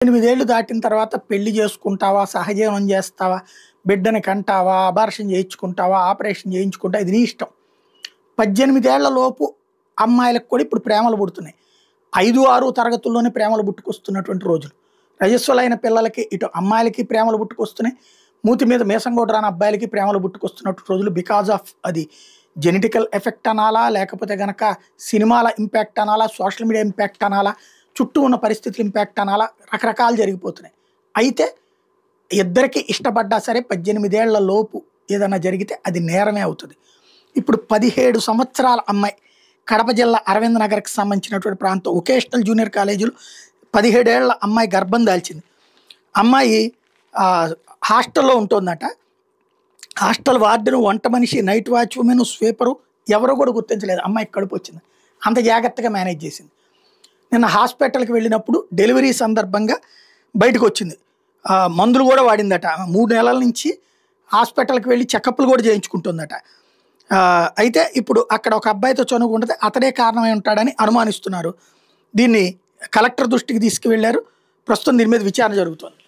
8 ఏళ్ళు దాటిన తర్వాత పెళ్లి చేసుకుంటావా, సహజీవనం చేస్తావా, బిడ్డని కంటావా, అబార్షన్ చేయించుకుంటావా, ఆపరేషన్ చేయించుకుంటావా ఇది నీ ఇష్టం. 18 ఏళ్ల లోపు అమ్మాయిలకు కూడా ఇప్పుడు ప్రేమలు పుడుతున్నాయి. 5, 6 తరగతుల్లోనే ప్రేమలు పుట్టుకొస్తున్నటువంటి రోజులు. రజస్వలైన పిల్లలకి ఇటు అమ్మాయిలకి ప్రేమలు పుట్టుకొస్తున్నాయి. మూతి మీద మీసం కూడా రాని అబ్బాయిలకి ప్రేమలు పుట్టుకొస్తున్నటువంటి రోజులు. బికాజ్ ఆఫ్ అది జెనెటికల్ ఎఫెక్ట్ అనాలా, లేకపోతే గనక సినిమాల ఇంపాక్ట్ అనాలా, సోషల్ మీడియా ఇంపాక్ట్ అనాలా, చుట్టూ ఉన్న పరిస్థితుల ఇంపాక్ట్ అనాలా, రకరకాలు జరిగిపోతున్నాయి. అయితే ఇద్దరికి ఇష్టపడ్డా సరే 18 ఏళ్ల లోపు ఏదైనా జరిగితే అది నేరమే అవుతుంది. ఇప్పుడు 17 సంవత్సరాల అమ్మాయి కడప జిల్లా అరవింద్ నగర్కి సంబంధించినటువంటి ప్రాంతం వొకేషనల్ జూనియర్ కాలేజీలో 17 ఏళ్ల అమ్మాయి గర్భం దాల్చింది. అమ్మాయి హాస్టల్లో ఉంటుందట. హాస్టల్ వార్డెను, వంట మనిషి, నైట్ వాచ్ ఉమెన్, స్వీపరు ఎవరో కూడా గుర్తించలేదు. అమ్మాయికి కడుపు వచ్చింది. అంత జాగ్రత్తగా మేనేజ్ చేసింది. నిన్న హాస్పిటల్కి వెళ్ళినప్పుడు డెలివరీ సందర్భంగా బయటకు వచ్చింది. మందులు కూడా వాడిందట. 3 నెలల నుంచి హాస్పిటల్కి వెళ్ళి చెకప్లు కూడా చేయించుకుంటుందట. అయితే ఇప్పుడు అక్కడ ఒక అబ్బాయితో చనువుకుంటుంది, అతడే కారణమై ఉంటాడని అనుమానిస్తున్నారు. దీన్ని కలెక్టర్ దృష్టికి తీసుకువెళ్ళారు. ప్రస్తుతం దీని మీద విచారణ జరుగుతోంది.